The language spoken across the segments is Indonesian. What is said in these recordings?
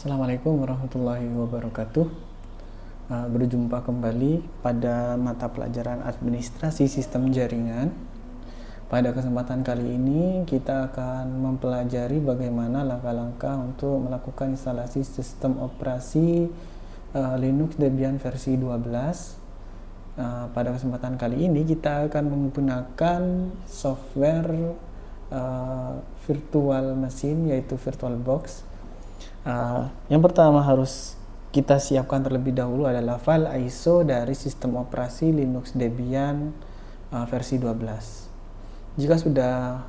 Assalamualaikum warahmatullahi wabarakatuh. Berjumpa kembali pada mata pelajaran administrasi sistem jaringan. Pada kesempatan kali ini kita akan mempelajari bagaimana langkah-langkah untuk melakukan instalasi sistem operasi Linux Debian versi 12. Pada kesempatan kali ini kita akan menggunakan software virtual machine, yaitu VirtualBox. Yang pertama harus kita siapkan terlebih dahulu adalah file ISO dari sistem operasi Linux Debian versi 12. Jika sudah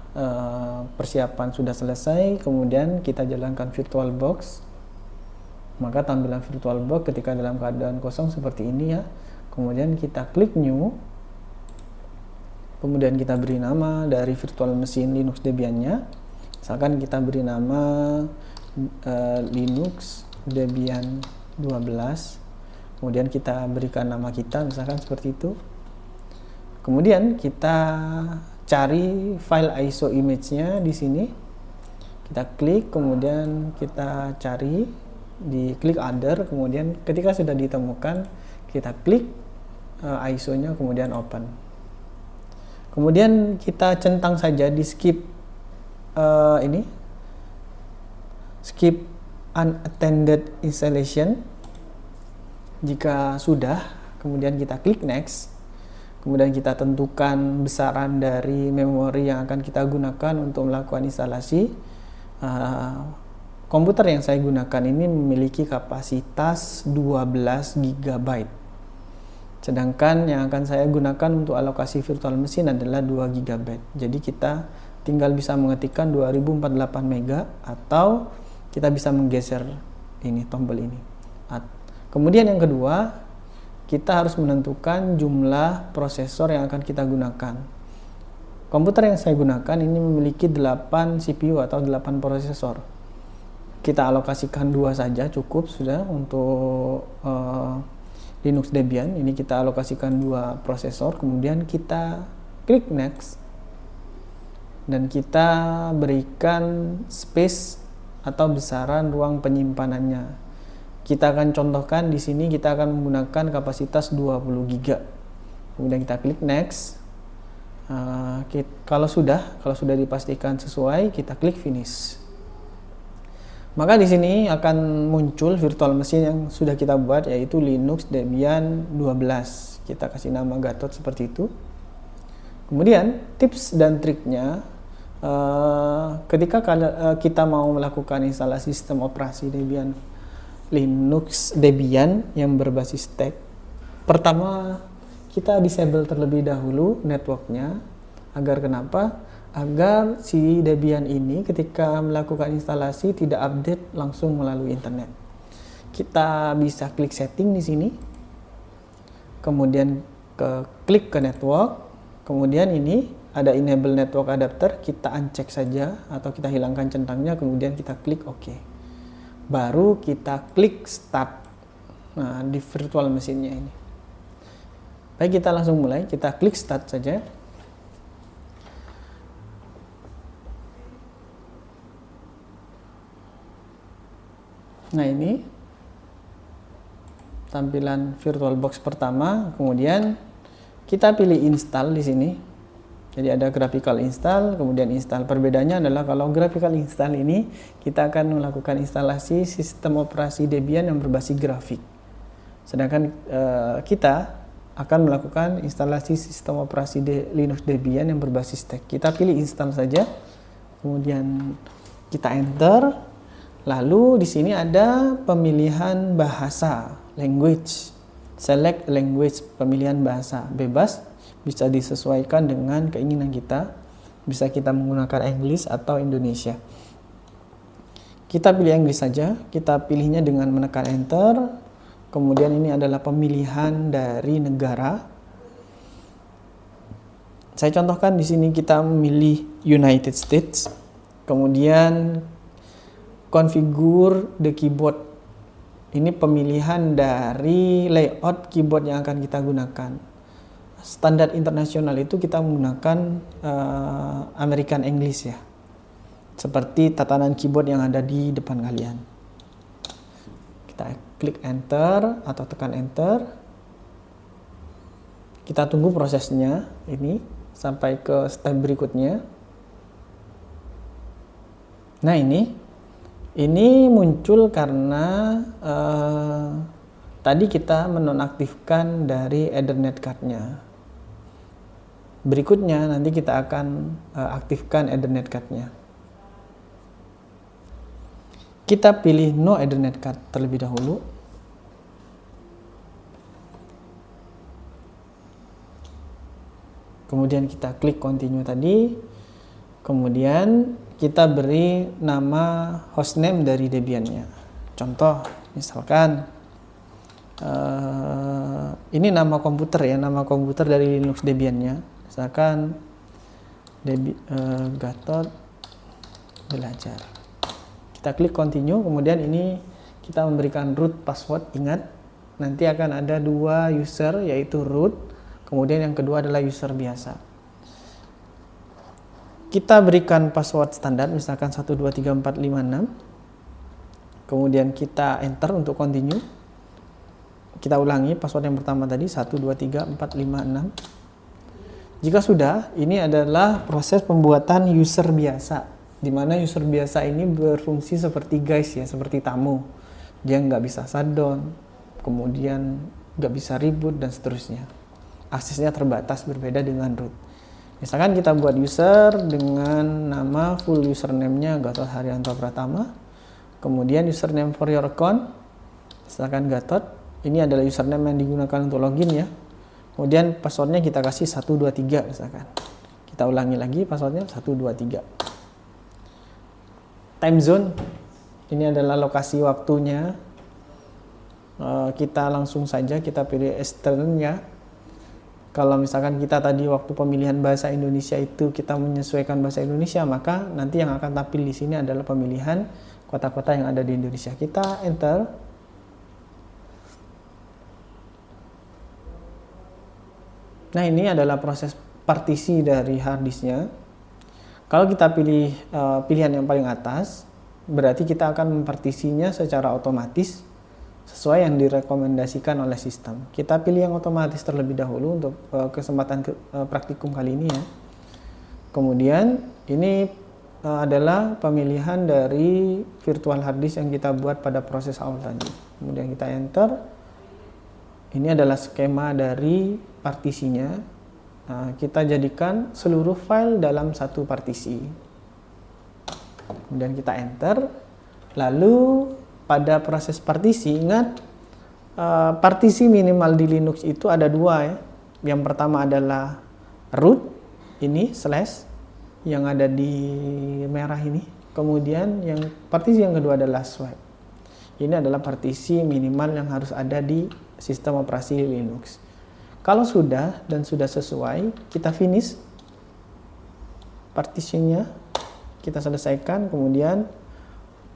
persiapan sudah selesai, kemudian kita jalankan VirtualBox, maka tampilan VirtualBox ketika dalam keadaan kosong seperti ini ya. Kemudian kita klik New, kemudian kita beri nama dari virtual machine Linux Debian-nya. Misalkan kita beri nama Linux Debian 12, kemudian kita berikan nama kita, misalkan seperti itu. Kemudian kita cari file ISO image-nya di sini, kita klik, kemudian kita cari, di klik Other, kemudian ketika sudah ditemukan kita klik ISO-nya, kemudian open. Kemudian kita centang saja di skip skip unattended installation. Jika sudah, kemudian kita klik next, kemudian kita tentukan besaran dari memori yang akan kita gunakan untuk melakukan instalasi. Komputer yang saya gunakan ini memiliki kapasitas 12 GB, sedangkan yang akan saya gunakan untuk alokasi virtual machine adalah 2 GB. Jadi kita tinggal bisa mengetikkan 2048 MB, atau kita bisa menggeser ini tombol ini. Kemudian yang kedua, kita harus menentukan jumlah prosesor yang akan kita gunakan. Komputer yang saya gunakan ini memiliki 8 CPU atau 8 prosesor. Kita alokasikan 2 saja cukup sudah untuk Linux Debian. Ini kita alokasikan 2 prosesor, kemudian kita klik next dan kita berikan space atau besaran ruang penyimpanannya. Kita akan contohkan di sini kita akan menggunakan kapasitas 20 GB. Kemudian kita klik next. Kalau sudah dipastikan sesuai, kita klik finish. Maka di sini akan muncul virtual machine yang sudah kita buat, yaitu Linux Debian 12. Kita kasih nama Gatot seperti itu. Kemudian tips dan triknya, ketika kita mau melakukan instalasi sistem operasi Linux Debian yang berbasis stack, pertama kita disable terlebih dahulu networknya. Agar kenapa? Agar si Debian ini ketika melakukan instalasi tidak update langsung melalui internet. Kita bisa klik setting di sini, kemudian klik ke network, kemudian ini ada enable network adapter, kita uncheck saja atau kita hilangkan centangnya, kemudian kita klik OK. Baru kita klik start. Nah, di virtual machine-nya ini. Baik, kita langsung mulai, kita klik start saja. Nah, ini tampilan VirtualBox pertama, kemudian kita pilih install di sini. Jadi ada graphical install, kemudian install. Perbedaannya adalah kalau graphical install ini kita akan melakukan instalasi sistem operasi Debian yang berbasis grafik. Sedangkan kita akan melakukan instalasi sistem operasi Linux Debian yang berbasis stack. Kita pilih install saja, kemudian kita enter. Lalu di sini ada pemilihan bahasa, language, select language, pemilihan bahasa bebas. Bisa disesuaikan dengan keinginan kita. Bisa kita menggunakan English atau Indonesia. Kita pilih English saja. Kita pilihnya dengan menekan enter. Kemudian ini adalah pemilihan dari negara. Saya contohkan di sini kita memilih United States. Kemudian configure the keyboard. Ini pemilihan dari layout keyboard yang akan kita gunakan. Standar internasional itu kita menggunakan American English ya, seperti tatanan keyboard yang ada di depan kalian. Kita klik enter atau tekan enter. Kita tunggu prosesnya ini sampai ke step berikutnya. Nah, ini muncul karena tadi kita menonaktifkan dari Ethernet card-nya. Berikutnya nanti kita akan aktifkan Ethernet card-nya. Kita pilih no Ethernet card terlebih dahulu. Kemudian kita klik continue tadi. Kemudian kita beri nama hostname dari Debian-nya. Contoh, misalkan ini nama komputer ya, nama komputer dari Linux Debian-nya. Misalkan Gatot belajar. Kita klik continue, kemudian ini kita memberikan root password. Ingat, nanti akan ada dua user, yaitu root, kemudian yang kedua adalah user biasa. Kita berikan password standar, misalkan 123456. Kemudian kita enter untuk continue. Kita ulangi password yang pertama tadi, 123456. Jika sudah, ini adalah proses pembuatan user biasa, di mana user biasa ini berfungsi seperti guys ya, seperti tamu. Dia nggak bisa shutdown, kemudian nggak bisa reboot dan seterusnya. Aksesnya terbatas, berbeda dengan root. Misalkan kita buat user dengan nama full username-nya Gatot Haryanto Pratama, kemudian username for your account, misalkan Gatot. Ini adalah username yang digunakan untuk login ya. Kemudian passwordnya kita kasih 123 misalkan. Kita ulangi lagi passwordnya 123. Time zone, ini adalah lokasi waktunya. Kita langsung saja kita pilih Eastern ya. Kalau misalkan kita tadi waktu pemilihan bahasa Indonesia itu kita menyesuaikan bahasa Indonesia, maka nanti yang akan tampil di sini adalah pemilihan kota-kota yang ada di Indonesia. Kita enter. Nah, ini adalah proses partisi dari harddisknya. Kalau kita pilih pilihan yang paling atas, berarti kita akan mempartisinya secara otomatis sesuai yang direkomendasikan oleh sistem. Kita pilih yang otomatis terlebih dahulu untuk kesempatan praktikum kali ini ya. Kemudian ini adalah pemilihan dari virtual harddisk yang kita buat pada proses awal tadi. Kemudian kita enter. Ini adalah skema dari partisinya. Kita jadikan seluruh file dalam satu partisi. Kemudian kita enter. Lalu pada proses partisi, ingat partisi minimal di Linux itu ada dua ya. Yang pertama adalah root, ini slash yang ada di merah ini. Kemudian yang partisi yang kedua adalah swap. Ini adalah partisi minimal yang harus ada di sistem operasi Linux. Kalau sudah dan sudah sesuai, kita finish partisinya, kita selesaikan. Kemudian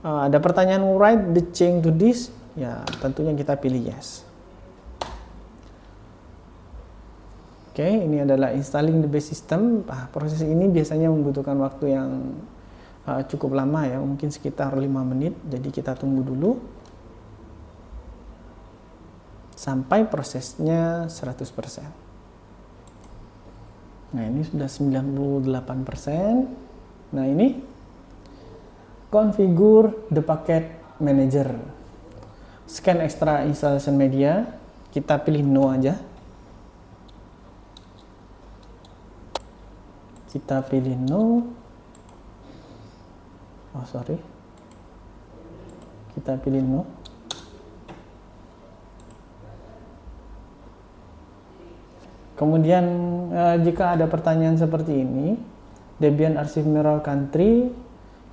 ada pertanyaan write the change to disk, ya tentunya kita pilih yes. Oke, ini adalah installing the base system. Proses ini biasanya membutuhkan waktu yang cukup lama ya, mungkin sekitar 5 menit. Jadi kita tunggu dulu sampai prosesnya 100%. Nah, ini sudah 98%. Nah, ini configure the packet manager. Scan extra installation media, kita pilih no aja. Kita pilih no. Oh, sorry. Kita pilih no. Kemudian jika ada pertanyaan seperti ini, Debian Archive Mirror Country,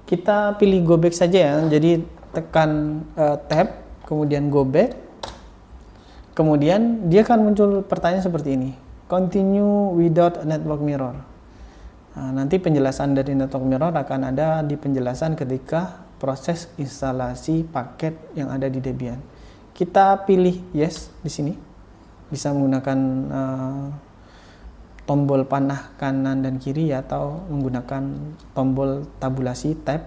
kita pilih go back saja ya. Jadi tekan tab, kemudian go back. Kemudian dia akan muncul pertanyaan seperti ini. Continue without network mirror. Nanti penjelasan dari network mirror akan ada di penjelasan ketika proses instalasi paket yang ada di Debian. Kita pilih yes di sini. Bisa menggunakan tombol panah kanan dan kiri ya, atau menggunakan tombol tabulasi tab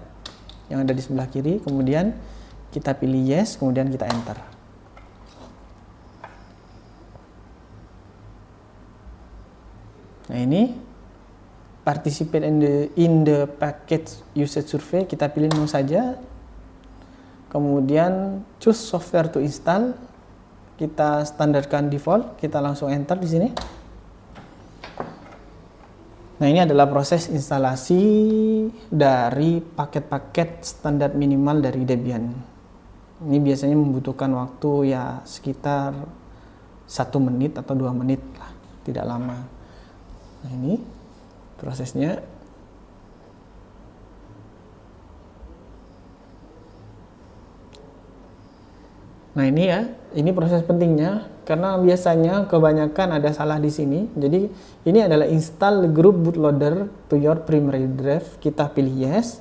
yang ada di sebelah kiri. Kemudian Kita pilih yes, kemudian kita enter. Nah ini participate in the package usage survey, kita pilih no saja. Kemudian choose software to install, kita standarkan default, kita langsung enter di sini. Nah ini adalah proses instalasi dari paket-paket standar minimal dari Debian. Ini biasanya membutuhkan waktu ya sekitar 1 menit atau 2 menit lah, tidak lama. Nah ini prosesnya. Nah ini ya, ini proses pentingnya karena biasanya kebanyakan ada salah di sini. Jadi ini adalah install group bootloader to your primary drive. Kita pilih yes.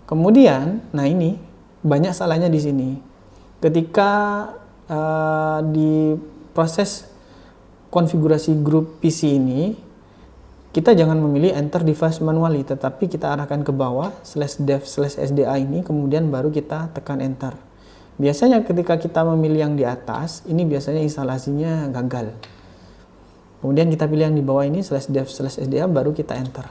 Kemudian, nah ini banyak salahnya di sini. Ketika di proses konfigurasi grup PC ini, kita jangan memilih enter device manually, tetapi kita arahkan ke bawah /dev/sda ini, kemudian baru kita tekan enter. Biasanya ketika kita memilih yang di atas, ini biasanya instalasinya gagal. Kemudian kita pilih yang di bawah ini /dev/sda, baru kita enter.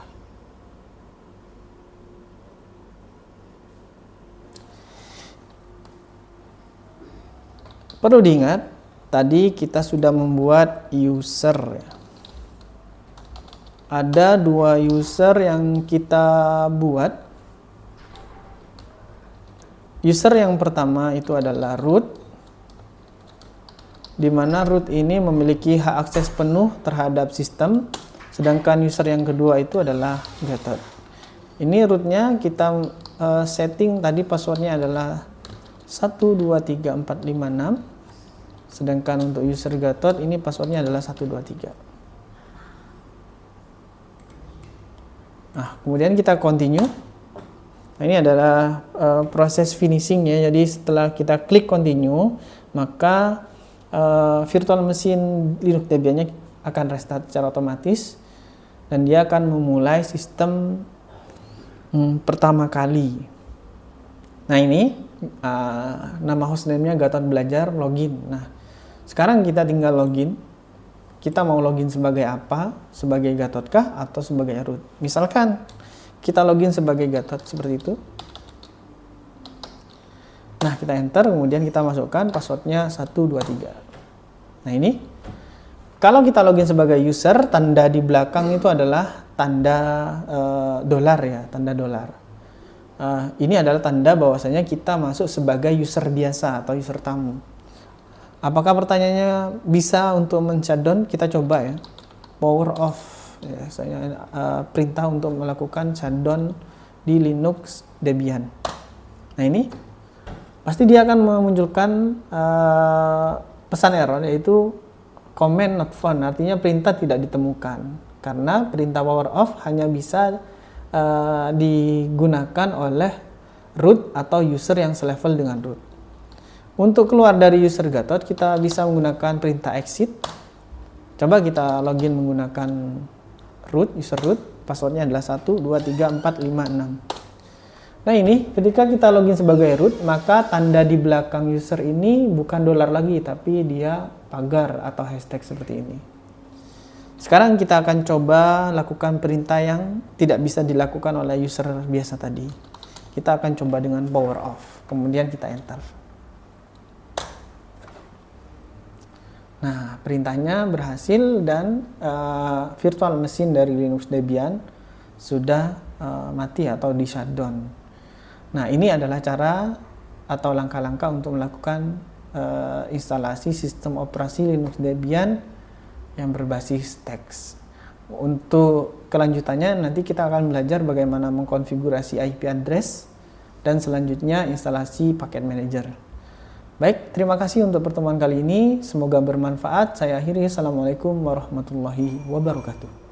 Perlu diingat, tadi kita sudah membuat user. Ada 2 user yang kita buat. User yang pertama itu adalah root, di mana root ini memiliki hak akses penuh terhadap sistem, sedangkan user yang kedua itu adalah Gatot. Ini rootnya kita setting tadi passwordnya adalah 123456, sedangkan untuk user Gatot ini passwordnya adalah 123. Nah, kemudian kita continue. Nah, ini adalah proses finishing ya. Jadi setelah kita klik continue, maka virtual machine Linux Debian-nya akan restart secara otomatis dan dia akan memulai sistem pertama kali. Nah ini nama hostname-nya Gatot Belajar login. Nah sekarang kita tinggal login. Kita mau login sebagai apa? Sebagai Gatot kah atau sebagai root? Misalkan kita login sebagai Gatot seperti itu. Nah, kita enter, kemudian kita masukkan passwordnya 123. Nah, ini kalau kita login sebagai user, tanda di belakang itu adalah tanda dolar ya, tanda dolar. Ini adalah tanda bahwasanya kita masuk sebagai user biasa atau user tamu. Apakah pertanyaannya bisa untuk men-shutdown? Kita coba ya. Power off. Ya, saya perintah untuk melakukan shutdown di Linux Debian. Nah ini pasti dia akan memunculkan pesan error, yaitu command not found, artinya perintah tidak ditemukan karena perintah power off hanya bisa digunakan oleh root atau user yang selevel dengan root. Untuk keluar dari user Gatot kita bisa menggunakan perintah exit. Coba kita login menggunakan root, user root, passwordnya adalah 123456. Nah ini ketika kita login sebagai root, maka tanda di belakang user ini bukan dolar lagi, tapi dia pagar atau hashtag seperti ini. Sekarang kita akan coba lakukan perintah yang tidak bisa dilakukan oleh user biasa tadi. Kita akan coba dengan power off, kemudian kita enter. Nah, perintahnya berhasil dan virtual machine dari Linux Debian sudah mati atau di shutdown. Nah, ini adalah cara atau langkah-langkah untuk melakukan instalasi sistem operasi Linux Debian yang berbasis teks. Untuk kelanjutannya nanti kita akan belajar bagaimana mengkonfigurasi IP address dan selanjutnya instalasi paket manager. Baik, terima kasih untuk pertemuan kali ini. Semoga bermanfaat. Saya akhiri. Assalamualaikum warahmatullahi wabarakatuh.